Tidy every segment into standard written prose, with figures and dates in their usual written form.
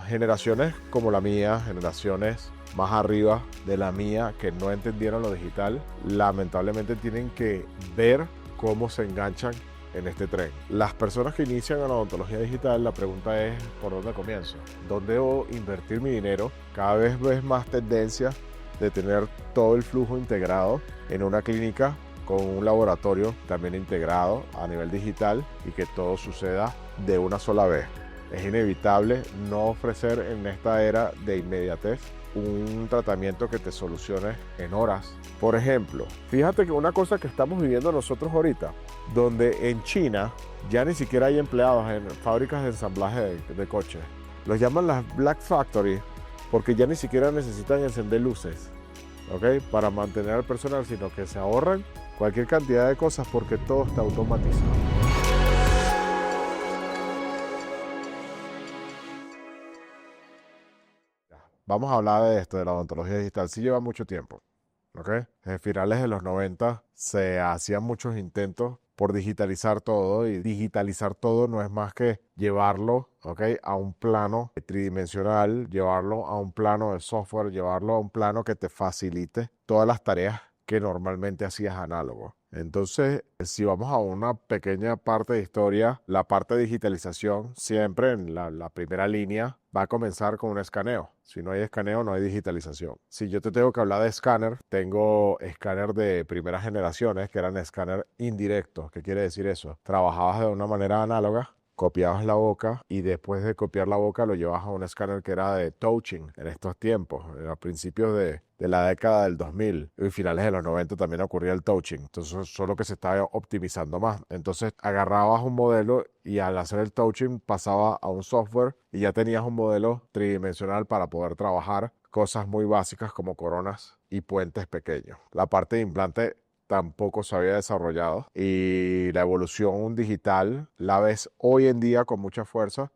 Generaciones como la mía, generaciones más arriba de la mía que no entendieron lo digital, lamentablemente tienen que ver cómo se enganchan en este tren. Las personas que inician en la odontología digital, la pregunta es ¿por dónde comienzo? ¿Dónde debo invertir mi dinero? Cada vez ves más tendencia de tener todo el flujo integrado en una clínica con un laboratorio también integrado a nivel digital y que todo suceda de una sola vez. Es inevitable no ofrecer en esta era de inmediatez un tratamiento que te solucione en horas. Por ejemplo, fíjate que una cosa que estamos viviendo nosotros ahorita, donde en China ya ni siquiera hay empleados en fábricas de ensamblaje de coches. Los llaman las Black Factory porque ya ni siquiera necesitan encender luces, ¿ok? Para mantener al personal, sino que se ahorran cualquier cantidad de cosas porque todo está automatizado. Vamos a hablar de esto, de la odontología digital. Sí lleva mucho tiempo, ¿ok? Desde finales de los 90 se hacían muchos intentos por digitalizar todo y digitalizar todo no es más que llevarlo, ¿ok? A un plano tridimensional, llevarlo a un plano de software, llevarlo a un plano que te facilite todas las tareas que normalmente hacías análogo. Entonces, si vamos a una pequeña parte de historia, la parte de digitalización siempre en la primera línea va a comenzar con un escaneo. Si no hay escaneo, no hay digitalización. Si yo te tengo que hablar de escáner, tengo escáner de primeras generaciones que eran escáner indirectos. ¿Qué quiere decir eso? Trabajabas de una manera análoga, copiabas la boca y después de copiar la boca lo llevabas a un escáner que era de touching en estos tiempos, a principios de la década del 2000 y finales de los 90 también ocurría el touching, entonces solo que se estaba optimizando más. Entonces agarrabas un modelo y al hacer el touching pasaba a un software y ya tenías un modelo tridimensional para poder trabajar cosas muy básicas como coronas y puentes pequeños. La parte de implante tampoco se había desarrollado y la evolución digital la ves hoy en día con mucha fuerza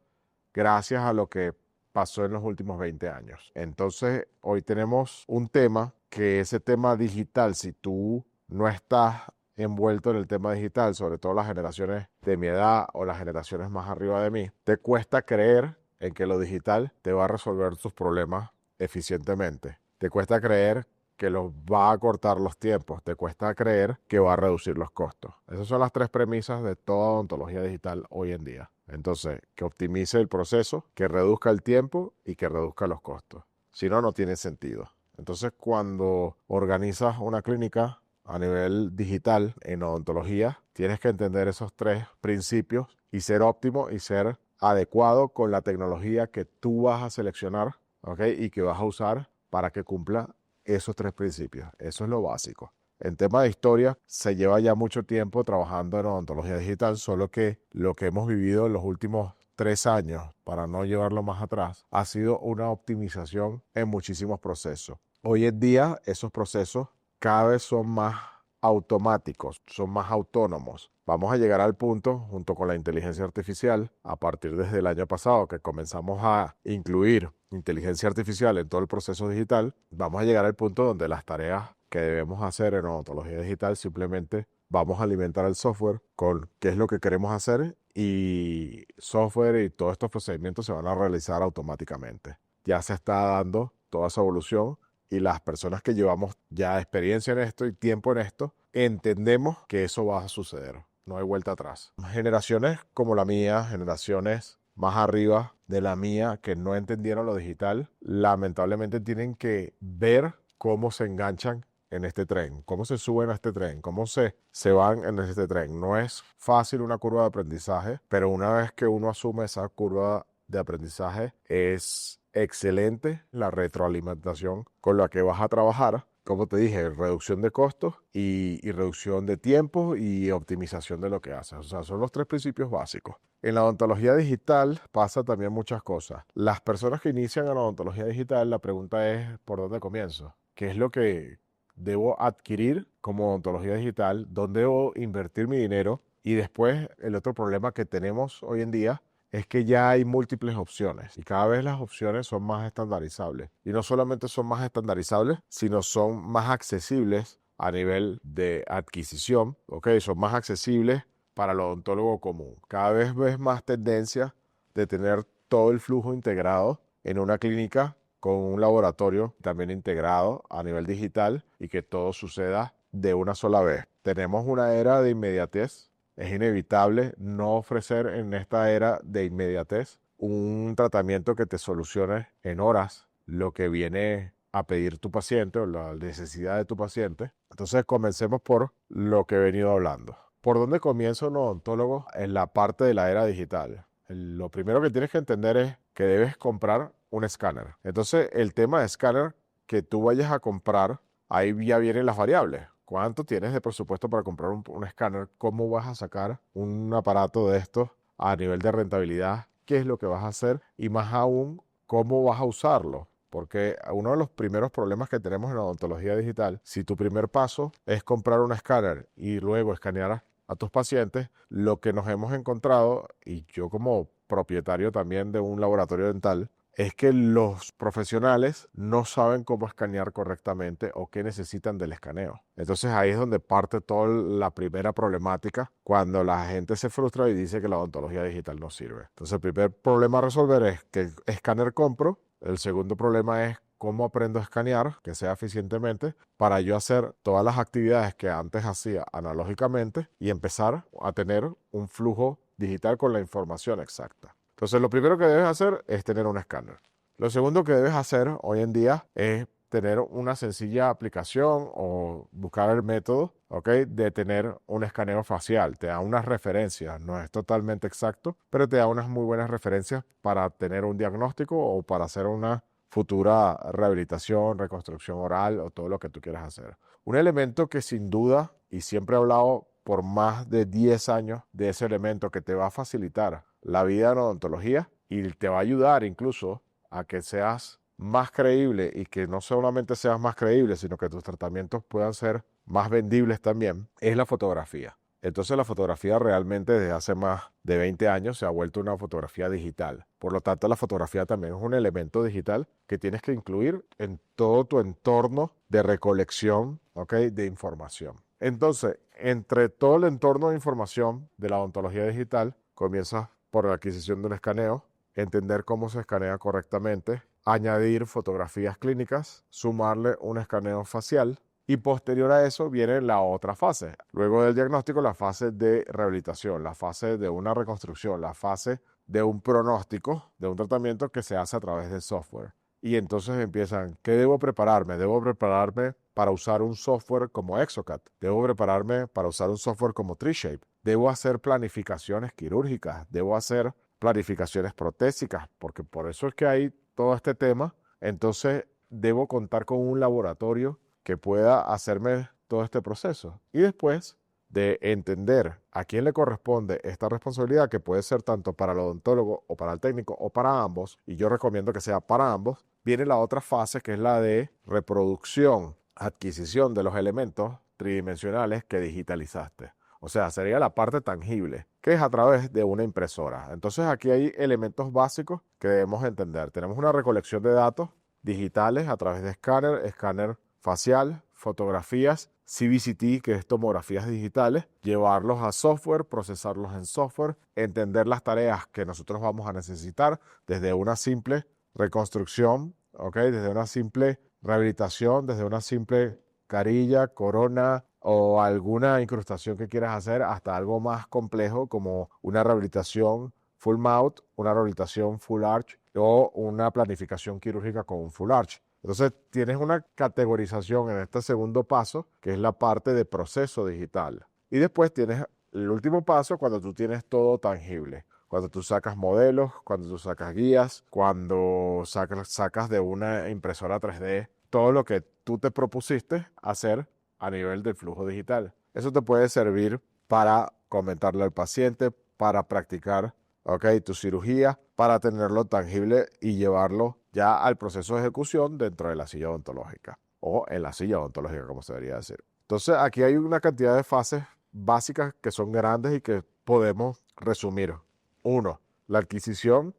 gracias a lo que pasó en los últimos 20 años. Entonces, hoy tenemos un tema que ese tema digital, si tú no estás envuelto en el tema digital, sobre todo las generaciones de mi edad o las generaciones más arriba de mí, te cuesta creer en que lo digital te va a resolver tus problemas eficientemente. Te cuesta creer que los va a cortar los tiempos, te cuesta creer que va a reducir los costos. Esas son las tres premisas de toda odontología digital hoy en día. Entonces, que optimice el proceso, que reduzca el tiempo y que reduzca los costos. Si no, no tiene sentido. Entonces, cuando organizas una clínica a nivel digital en odontología, tienes que entender esos tres principios y ser óptimo y ser adecuado con la tecnología que tú vas a seleccionar, ¿ok? Y que vas a usar para que cumpla esos tres principios. Eso es lo básico. En tema de historia, se lleva ya mucho tiempo trabajando en odontología digital, solo que lo que hemos vivido en los últimos 3 años, para no llevarlo más atrás, ha sido una optimización en muchísimos procesos. Hoy en día, esos procesos cada vez son más automáticos, son más autónomos. Vamos a llegar al punto, junto con la inteligencia artificial, a partir desde el año pasado que comenzamos a incluir inteligencia artificial en todo el proceso digital, vamos a llegar al punto donde las tareas que debemos hacer en odontología digital simplemente vamos a alimentar el software con qué es lo que queremos hacer y software y todos estos procedimientos se van a realizar automáticamente. Ya se está dando toda esa evolución y las personas que llevamos ya experiencia en esto y tiempo en esto, entendemos que eso va a suceder. No hay vuelta atrás. Generaciones como la mía, generaciones más arriba de la mía que no entendieron lo digital, lamentablemente tienen que ver cómo se enganchan en este tren, cómo se suben a este tren, cómo se van en este tren. No es fácil una curva de aprendizaje, pero una vez que uno asume esa curva de aprendizaje, es excelente la retroalimentación con la que vas a trabajar. Como te dije, reducción de costos y reducción de tiempo y optimización de lo que haces. O sea, son los tres principios básicos. En la odontología digital pasa también muchas cosas. Las personas que inician en la odontología digital, la pregunta es, ¿por dónde comienzo? ¿Qué es lo que debo adquirir como odontología digital? ¿Dónde debo invertir mi dinero? Y después, el otro problema que tenemos hoy en día es que ya hay múltiples opciones y cada vez las opciones son más estandarizables. Y no solamente son más estandarizables, sino son más accesibles a nivel de adquisición, ¿ok? Son más accesibles para el odontólogo común. Cada vez ves más tendencia de tener todo el flujo integrado en una clínica con un laboratorio también integrado a nivel digital y que todo suceda de una sola vez. Tenemos una era de inmediatez. Es inevitable no ofrecer en esta era de inmediatez un tratamiento que te solucione en horas lo que viene a pedir tu paciente o la necesidad de tu paciente. Entonces comencemos por lo que he venido hablando. ¿Por dónde comienza un odontólogo en la parte de la era digital? Lo primero que tienes que entender es que debes comprar un escáner. Entonces el tema de escáner que tú vayas a comprar, ahí ya vienen las variables. ¿Cuánto tienes de presupuesto para comprar un escáner? ¿Cómo vas a sacar un aparato de estos a nivel de rentabilidad? ¿Qué es lo que vas a hacer? Y más aún, ¿cómo vas a usarlo? Porque uno de los primeros problemas que tenemos en la odontología digital, si tu primer paso es comprar un escáner y luego escanear a tus pacientes, lo que nos hemos encontrado, y yo como propietario también de un laboratorio dental, es que los profesionales no saben cómo escanear correctamente o qué necesitan del escaneo. Entonces ahí es donde parte toda la primera problemática cuando la gente se frustra y dice que la odontología digital no sirve. Entonces el primer problema a resolver es qué escáner compro. El segundo problema es cómo aprendo a escanear, que sea eficientemente, para yo hacer todas las actividades que antes hacía analógicamente y empezar a tener un flujo digital con la información exacta. Entonces, lo primero que debes hacer es tener un escáner. Lo segundo que debes hacer hoy en día es tener una sencilla aplicación o buscar el método, ¿ok?, de tener un escaneo facial. Te da unas referencias, no es totalmente exacto, pero te da unas muy buenas referencias para tener un diagnóstico o para hacer una futura rehabilitación, reconstrucción oral o todo lo que tú quieras hacer. Un elemento que sin duda, y siempre he hablado por más de 10 años de ese elemento que te va a facilitar la vida en odontología y te va a ayudar incluso a que seas más creíble y que no solamente seas más creíble, sino que tus tratamientos puedan ser más vendibles también, es la fotografía. Entonces la fotografía realmente desde hace más de 20 años se ha vuelto una fotografía digital. Por lo tanto, la fotografía también es un elemento digital que tienes que incluir en todo tu entorno de recolección, ¿ok?, de información. Entonces, entre todo el entorno de información de la odontología digital, comienzas por la adquisición de un escaneo, entender cómo se escanea correctamente, añadir fotografías clínicas, sumarle un escaneo facial y posterior a eso viene la otra fase. Luego del diagnóstico, la fase de rehabilitación, la fase de una reconstrucción, la fase de un pronóstico, de un tratamiento que se hace a través de software. Y entonces empiezan, ¿qué debo prepararme? Debo prepararme para usar un software como Exocad. Debo prepararme para usar un software como TreeShape. Debo hacer planificaciones quirúrgicas. Debo hacer planificaciones protésicas, porque por eso es que hay todo este tema. Entonces, debo contar con un laboratorio que pueda hacerme todo este proceso. Y después de entender a quién le corresponde esta responsabilidad, que puede ser tanto para el odontólogo o para el técnico o para ambos, y yo recomiendo que sea para ambos, viene la otra fase que es la de reproducción, adquisición de los elementos tridimensionales que digitalizaste. O sea, sería la parte tangible, que es a través de una impresora. Entonces aquí hay elementos básicos que debemos entender. Tenemos una recolección de datos digitales a través de escáner facial, fotografías, CBCT, que es tomografías digitales, llevarlos a software, procesarlos en software, entender las tareas que nosotros vamos a necesitar desde una simple reconstrucción, ¿ok?, desde una simple rehabilitación, desde una simple carilla, corona o alguna incrustación que quieras hacer hasta algo más complejo como una rehabilitación full mouth, una rehabilitación full arch o una planificación quirúrgica con un full arch. Entonces tienes una categorización en este segundo paso, que es la parte de proceso digital. Y después tienes el último paso cuando tú tienes todo tangible. Cuando tú sacas modelos, cuando tú sacas guías, cuando sacas de una impresora 3D todo lo que tú te propusiste hacer a nivel del flujo digital. Eso te puede servir para comentarle al paciente, para practicar, ¿ok?, tu cirugía, para tenerlo tangible y llevarlo ya al proceso de ejecución dentro de la silla odontológica o en la silla odontológica, como se debería decir. Entonces, aquí hay una cantidad de fases básicas que son grandes y que podemos resumir. Uno, la adquisición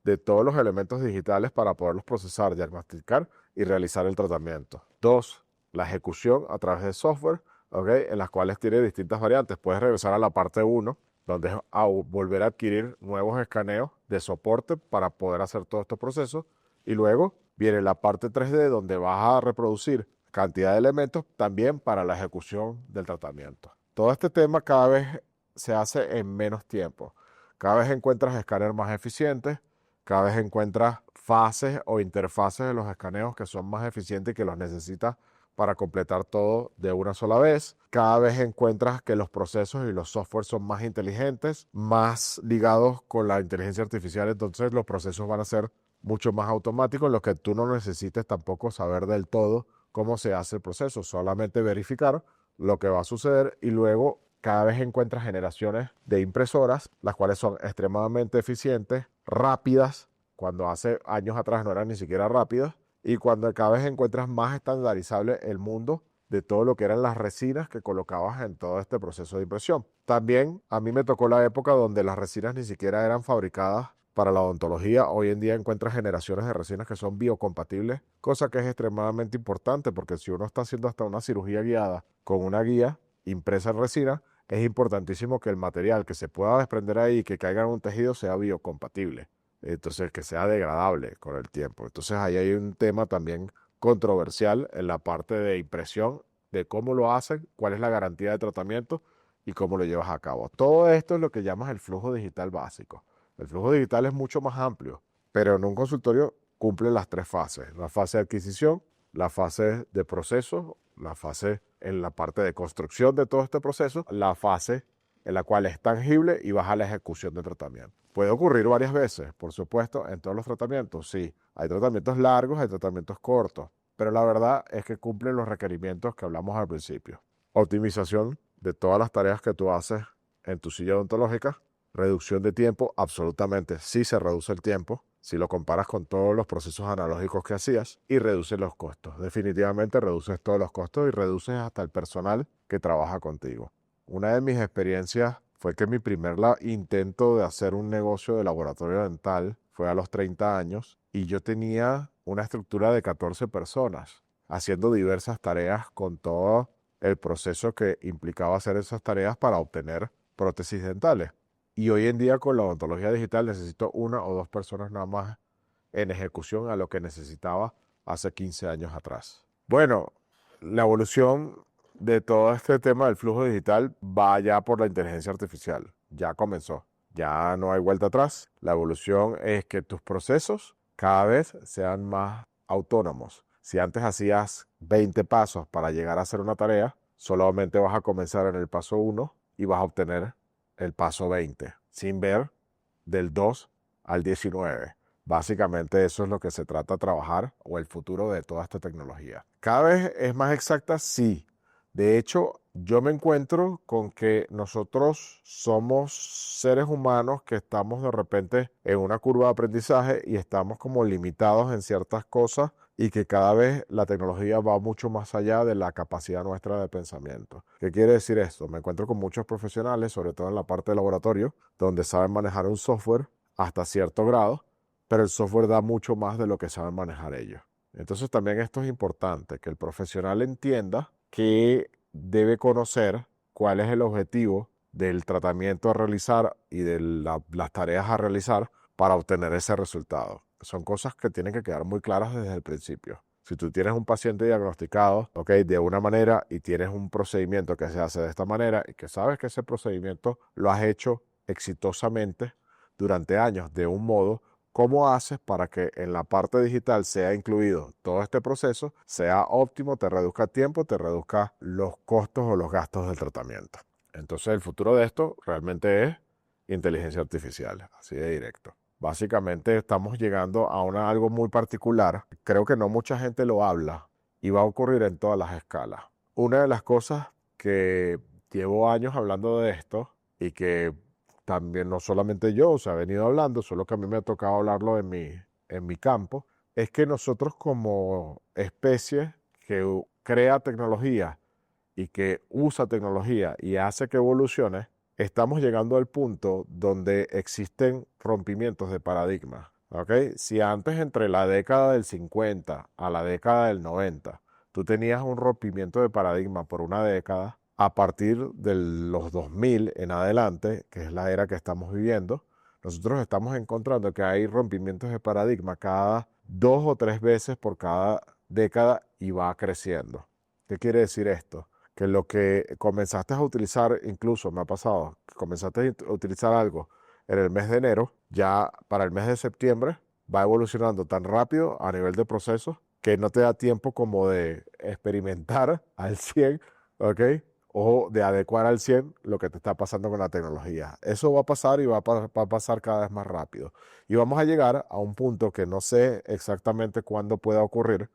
de todos los elementos digitales para poderlos procesar, diagnosticar y realizar el tratamiento. Dos, la ejecución a través de software, ¿okay?, en las cuales tiene distintas variantes. Puedes regresar a la parte 1, donde es volver a adquirir nuevos escaneos de soporte para poder hacer todo este proceso. Y luego viene la parte 3D donde vas a reproducir cantidad de elementos también para la ejecución del tratamiento. Todo este tema cada vez se hace en menos tiempo. Cada vez encuentras escáneres más eficientes, cada vez encuentras fases o interfaces de los escaneos que son más eficientes y que los necesitas para completar todo de una sola vez. Cada vez encuentras que los procesos y los softwares son más inteligentes, más ligados con la inteligencia artificial, entonces los procesos van a ser mucho más automáticos, en los que tú no necesites tampoco saber del todo cómo se hace el proceso, solamente verificar lo que va a suceder y luego cada vez encuentras generaciones de impresoras, las cuales son extremadamente eficientes, rápidas, cuando hace años atrás no eran ni siquiera rápidas, y cuando cada vez encuentras más estandarizable el mundo de todo lo que eran las resinas que colocabas en todo este proceso de impresión. También a mí me tocó la época donde las resinas ni siquiera eran fabricadas para la odontología. Hoy en día encuentras generaciones de resinas que son biocompatibles, cosa que es extremadamente importante porque si uno está haciendo hasta una cirugía guiada con una guía impresa en resina, es importantísimo que el material que se pueda desprender ahí y que caiga en un tejido sea biocompatible. Entonces, que sea degradable con el tiempo. Entonces, ahí hay un tema también controversial en la parte de impresión, de cómo lo hacen, cuál es la garantía de tratamiento y cómo lo llevas a cabo. Todo esto es lo que llamas el flujo digital básico. El flujo digital es mucho más amplio, pero en un consultorio cumple las tres fases. La fase de adquisición, la fase de proceso, la fase en la parte de construcción de todo este proceso, la fase en la cual es tangible y vas a la ejecución del tratamiento. Puede ocurrir varias veces, por supuesto, en todos los tratamientos. Sí, hay tratamientos largos, hay tratamientos cortos, pero la verdad es que cumplen los requerimientos que hablamos al principio. Optimización de todas las tareas que tú haces en tu silla odontológica. Reducción de tiempo, absolutamente sí se reduce el tiempo si lo comparas con todos los procesos analógicos que hacías, y reduce los costos. Definitivamente reduces todos los costos y reduces hasta el personal que trabaja contigo. Una de mis experiencias fue que mi primer intento de hacer un negocio de laboratorio dental fue a los 30 años y yo tenía una estructura de 14 personas haciendo diversas tareas con todo el proceso que implicaba hacer esas tareas para obtener prótesis dentales. Y hoy en día con la odontología digital necesito una o dos personas nada más en ejecución a lo que necesitaba hace 15 años atrás. Bueno, la evolución de todo este tema del flujo digital va ya por la inteligencia artificial. Ya comenzó. Ya no hay vuelta atrás. La evolución es que tus procesos cada vez sean más autónomos. Si antes hacías 20 pasos para llegar a hacer una tarea, solamente vas a comenzar en el paso 1 y vas a obtener el paso 20, sin ver del 2 al 19. Básicamente eso es lo que se trata de trabajar o el futuro de toda esta tecnología. ¿Cada vez es más exacta? Sí. De hecho, yo me encuentro con que nosotros somos seres humanos que estamos de repente en una curva de aprendizaje y estamos como limitados en ciertas cosas y que cada vez la tecnología va mucho más allá de la capacidad nuestra de pensamiento. ¿Qué quiere decir esto? Me encuentro con muchos profesionales, sobre todo en la parte de laboratorio, donde saben manejar un software hasta cierto grado, pero el software da mucho más de lo que saben manejar ellos. Entonces también esto es importante, que el profesional entienda que debe conocer cuál es el objetivo del tratamiento a realizar y de las tareas a realizar para obtener ese resultado. Son cosas que tienen que quedar muy claras desde el principio. Si tú tienes un paciente diagnosticado, de una manera y tienes un procedimiento que se hace de esta manera y que sabes que ese procedimiento lo has hecho exitosamente durante años de un modo, ¿cómo haces para que en la parte digital sea incluido todo este proceso, sea óptimo, te reduzca tiempo, te reduzca los costos o los gastos del tratamiento? Entonces el futuro de esto realmente es inteligencia artificial, así de directo. Básicamente estamos llegando a algo muy particular. Creo que no mucha gente lo habla y va a ocurrir en todas las escalas. Una de las cosas que llevo años hablando de esto y que también no solamente yo, se ha venido hablando, solo que a mí me ha tocado hablarlo en mi campo, es que nosotros como especie que crea tecnología y que usa tecnología y hace que evolucione, estamos llegando al punto donde existen rompimientos de paradigmas. Si antes entre la década del 50 a la década del 90, tú tenías un rompimiento de paradigma por una década, a partir de los 2000 en adelante, que es la era que estamos viviendo, nosotros estamos encontrando que hay rompimientos de paradigma cada 2 o 3 veces por cada década y va creciendo. ¿Qué quiere decir esto? Que lo que comenzaste a utilizar, incluso me ha pasado, que comenzaste a utilizar algo en el mes de enero, ya para el mes de septiembre va evolucionando tan rápido a nivel de procesos que no te da tiempo como de experimentar al 100, ¿ok? O de adecuar al 100 lo que te está pasando con la tecnología. Eso va a pasar y va a pasar cada vez más rápido. Y vamos a llegar a un punto que no sé exactamente cuándo pueda ocurrir,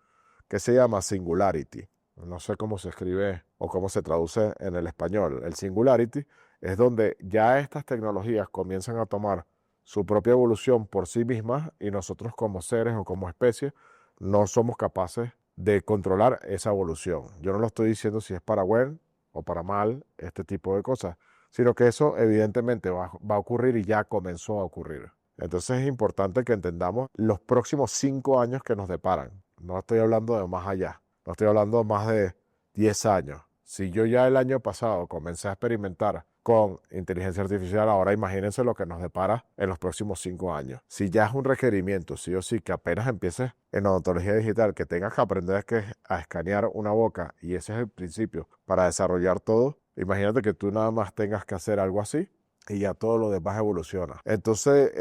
que se llama singularity. No sé cómo se escribe o cómo se traduce en el español. El singularity es donde ya estas tecnologías comienzan a tomar su propia evolución por sí mismas y nosotros como seres o como especie no somos capaces de controlar esa evolución. Yo no lo estoy diciendo si es para bien o para mal este tipo de cosas, sino que eso evidentemente va a ocurrir y ya comenzó a ocurrir. Entonces es importante que entendamos los próximos 5 años que nos deparan. No estoy hablando de más allá, no estoy hablando de más de 10 años. Si yo ya el año pasado comencé a experimentar con inteligencia artificial, ahora imagínense lo que nos depara en los próximos 5 años. Si ya es un requerimiento, sí o sí, que apenas empieces en odontología digital, que tengas que aprender a escanear una boca, y ese es el principio para desarrollar todo, imagínate que tú nada más tengas que hacer algo así y ya todo lo demás evoluciona. Entonces,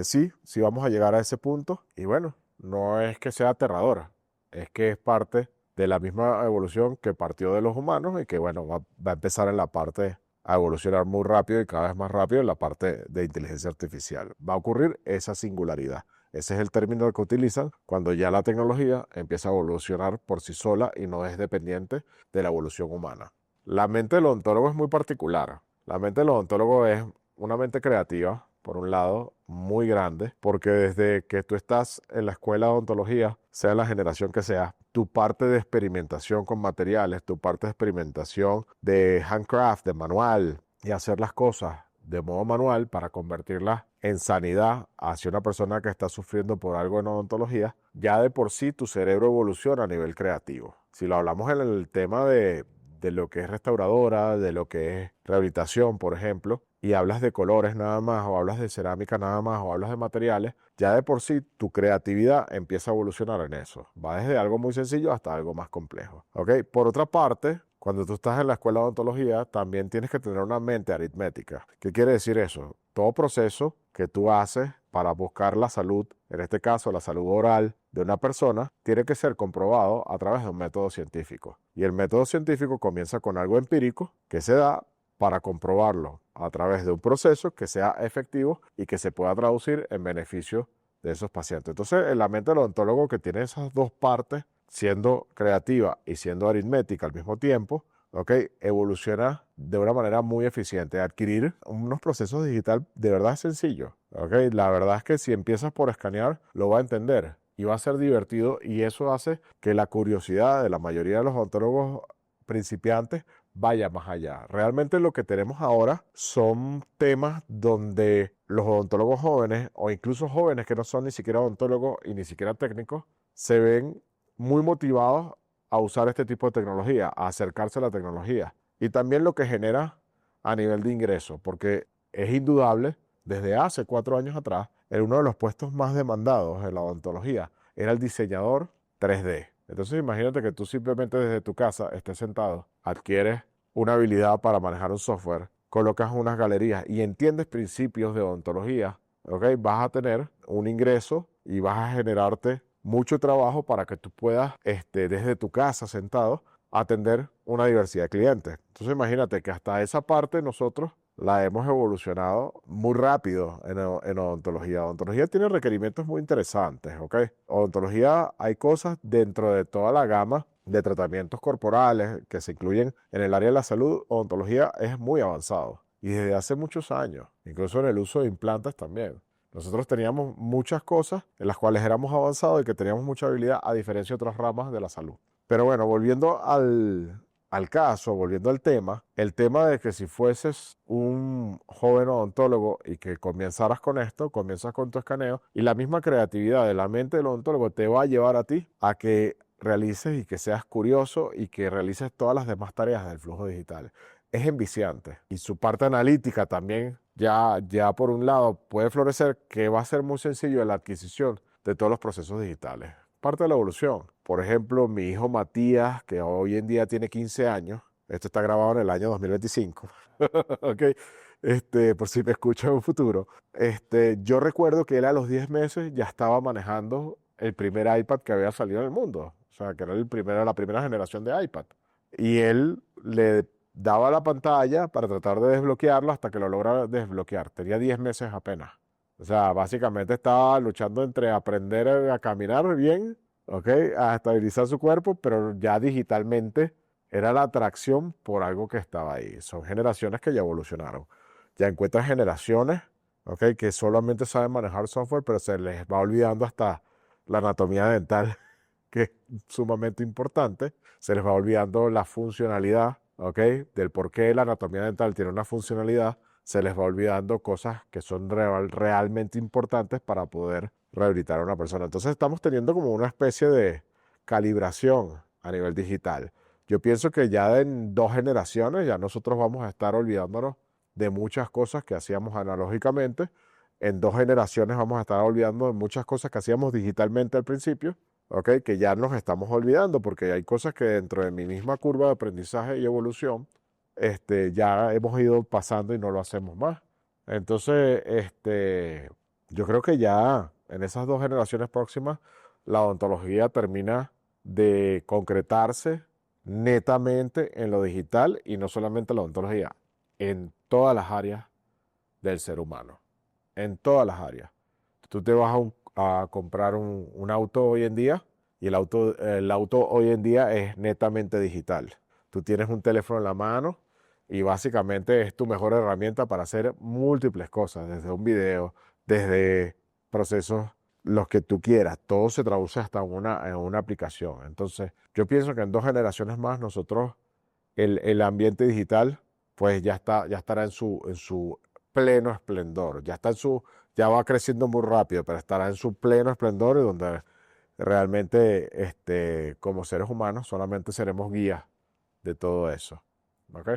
sí vamos a llegar a ese punto y bueno, no es que sea aterradora, es que es parte de la misma evolución que partió de los humanos y que bueno, va a empezar en la parte a evolucionar muy rápido y cada vez más rápido en la parte de inteligencia artificial. Va a ocurrir esa singularidad. Ese es el término que utilizan cuando ya la tecnología empieza a evolucionar por sí sola y no es dependiente de la evolución humana. La mente del odontólogo es muy particular. La mente del odontólogo es una mente creativa, por un lado, muy grande, porque desde que tú estás en la escuela de odontología, sea la generación que sea, tu parte de experimentación con materiales, tu parte de experimentación de handcraft, de manual, y hacer las cosas de modo manual para convertirlas en sanidad hacia una persona que está sufriendo por algo en odontología, ya de por sí tu cerebro evoluciona a nivel creativo. Si lo hablamos en el tema de lo que es restauradora, de lo que es rehabilitación, por ejemplo, y hablas de colores nada más, o hablas de cerámica nada más, o hablas de materiales, ya de por sí tu creatividad empieza a evolucionar en eso. Va desde algo muy sencillo hasta algo más complejo. ¿Ok? Por otra parte, cuando tú estás en la escuela de odontología, también tienes que tener una mente aritmética. ¿Qué quiere decir eso? Todo proceso que tú haces para buscar la salud, en este caso la salud oral de una persona, tiene que ser comprobado a través de un método científico. Y el método científico comienza con algo empírico que se da para comprobarlo a través de un proceso que sea efectivo y que se pueda traducir en beneficio de esos pacientes. Entonces, la mente del odontólogo que tiene esas dos partes, siendo creativa y siendo aritmética al mismo tiempo, ¿ok? Evoluciona de una manera muy eficiente. Adquirir unos procesos digital de verdad es sencillo, ¿ok? La verdad es que si empiezas por escanear, lo va a entender y va a ser divertido y eso hace que la curiosidad de la mayoría de los odontólogos principiantes vaya más allá. Realmente lo que tenemos ahora son temas donde los odontólogos jóvenes o incluso jóvenes que no son ni siquiera odontólogos y ni siquiera técnicos se ven muy motivados a usar este tipo de tecnología, a acercarse a la tecnología. Y también lo que genera a nivel de ingreso, porque es indudable, desde hace 4 años atrás, en uno de los puestos más demandados en la odontología era el diseñador 3D. Entonces imagínate que tú simplemente desde tu casa estés sentado, adquieres una habilidad para manejar un software, colocas unas galerías y entiendes principios de odontología, ¿ok? Vas a tener un ingreso y vas a generarte mucho trabajo para que tú puedas, desde tu casa sentado, atender una diversidad de clientes. Entonces imagínate que hasta esa parte nosotros la hemos evolucionado muy rápido en odontología. Odontología tiene requerimientos muy interesantes, ¿ok? Odontología hay cosas dentro de toda la gama de tratamientos corporales que se incluyen en el área de la salud. Odontología es muy avanzado y desde hace muchos años, incluso en el uso de implantes también. Nosotros teníamos muchas cosas en las cuales éramos avanzados y que teníamos mucha habilidad a diferencia de otras ramas de la salud. Pero bueno, volviendo al caso, volviendo al tema, el tema de que si fueses un joven odontólogo y que comenzaras con esto, comienzas con tu escaneo y la misma creatividad de la mente del odontólogo te va a llevar a ti a que realices y que seas curioso y que realices todas las demás tareas del flujo digital. Es enviciante y su parte analítica también ya por un lado puede florecer, que va a ser muy sencillo la adquisición de todos los procesos digitales. Parte de la evolución. Por ejemplo, mi hijo Matías, que hoy en día tiene 15 años, esto está grabado en el año 2025, ¿ok? Por si me escucha en un futuro. Yo recuerdo que él a los 10 meses ya estaba manejando el primer iPad que había salido en el mundo. O sea, que era la primera generación de iPad. Y él le daba la pantalla para tratar de desbloquearlo hasta que lo logra desbloquear. Tenía 10 meses apenas. O sea, básicamente estaba luchando entre aprender a caminar bien, ¿ok? A estabilizar su cuerpo, pero ya digitalmente era la atracción por algo que estaba ahí. Son generaciones que ya evolucionaron. Ya encuentras generaciones, ¿ok? Que solamente saben manejar software, pero se les va olvidando hasta la anatomía dental, que es sumamente importante. Se les va olvidando la funcionalidad, ¿ok? Del por qué la anatomía dental tiene una funcionalidad. Se les va olvidando cosas que son realmente importantes para poder rehabilitar a una persona. Entonces estamos teniendo como una especie de calibración a nivel digital. Yo pienso que ya en 2 generaciones ya nosotros vamos a estar olvidándonos de muchas cosas que hacíamos analógicamente. En 2 generaciones vamos a estar olvidando de muchas cosas que hacíamos digitalmente al principio, ¿ok? Que ya nos estamos olvidando porque hay cosas que dentro de mi misma curva de aprendizaje y evolución, ya hemos ido pasando y no lo hacemos más. Entonces, yo creo que ya en esas 2 generaciones próximas, la odontología termina de concretarse netamente en lo digital y no solamente la odontología, en todas las áreas del ser humano, en todas las áreas. Tú te vas a comprar un auto hoy en día y el auto hoy en día es netamente digital. Tú tienes un teléfono en la mano y básicamente es tu mejor herramienta para hacer múltiples cosas, desde un video, desde procesos, los que tú quieras. Todo se traduce hasta en una aplicación. Entonces, yo pienso que en 2 generaciones más nosotros, el ambiente digital, pues ya estará en su pleno esplendor. Ya va creciendo muy rápido, pero estará en su pleno esplendor y donde realmente, como seres humanos, solamente seremos guías de todo eso. ¿Ok?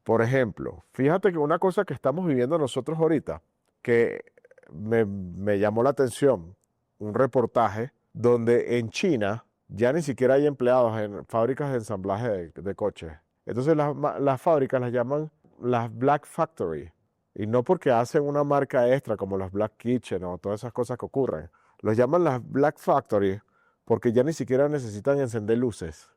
Por ejemplo, fíjate que una cosa que estamos viviendo nosotros ahorita, que me llamó la atención, un reportaje donde en China ya ni siquiera hay empleados en fábricas de ensamblaje de coches. Entonces las fábricas las llaman las Black Factory. Y no porque hacen una marca extra como las Black Kitchen o todas esas cosas que ocurren. Los llaman las Black Factory porque ya ni siquiera necesitan encender luces,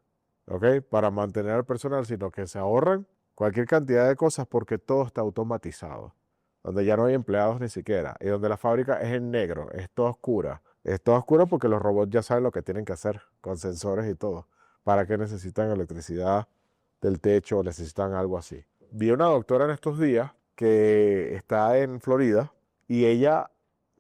¿ok? Para mantener al personal, sino que se ahorran cualquier cantidad de cosas porque todo está automatizado, donde ya no hay empleados ni siquiera, y donde la fábrica es en negro, es toda oscura. Es toda oscura porque los robots ya saben lo que tienen que hacer, con sensores y todo. ¿Para qué necesitan electricidad del techo o necesitan algo así? Vi una doctora en estos días que está en Florida y ella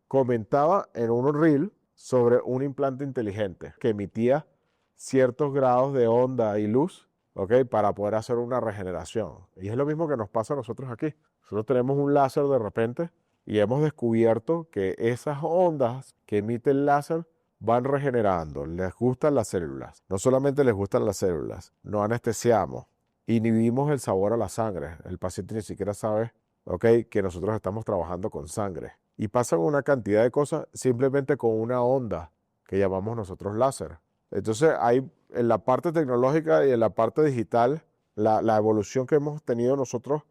comentaba en un reel sobre un implante inteligente que emitía ciertos grados de onda y luz, ¿ok? Para poder hacer una regeneración. Y es lo mismo que nos pasa a nosotros aquí. Nosotros tenemos un láser de repente y hemos descubierto que esas ondas que emite el láser van regenerando. Les gustan las células. No solamente les gustan las células, no anestesiamos, inhibimos el sabor a la sangre. El paciente ni siquiera sabe, ¿ok?, que nosotros estamos trabajando con sangre. Y pasan una cantidad de cosas simplemente con una onda que llamamos nosotros láser. Entonces, hay en la parte tecnológica y en la parte digital, la evolución que hemos tenido nosotros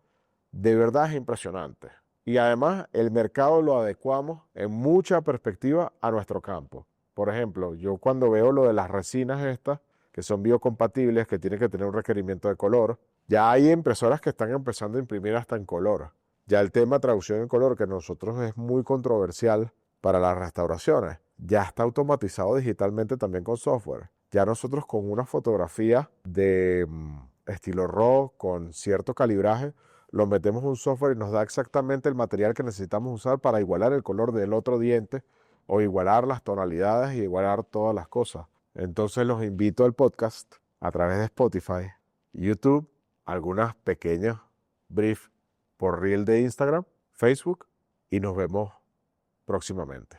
de verdad es impresionante. Y además, el mercado lo adecuamos en mucha perspectiva a nuestro campo. Por ejemplo, yo cuando veo lo de las resinas estas, que son biocompatibles, que tienen que tener un requerimiento de color, ya hay impresoras que están empezando a imprimir hasta en color. Ya el tema de traducción en color, que nosotros es muy controversial para las restauraciones, ya está automatizado digitalmente también con software. Ya nosotros con una fotografía de estilo RAW, con cierto calibraje, lo metemos en un software y nos da exactamente el material que necesitamos usar para igualar el color del otro diente o igualar las tonalidades y igualar todas las cosas. Entonces los invito al podcast a través de Spotify, YouTube, algunas pequeñas briefs por reel de Instagram, Facebook y nos vemos próximamente.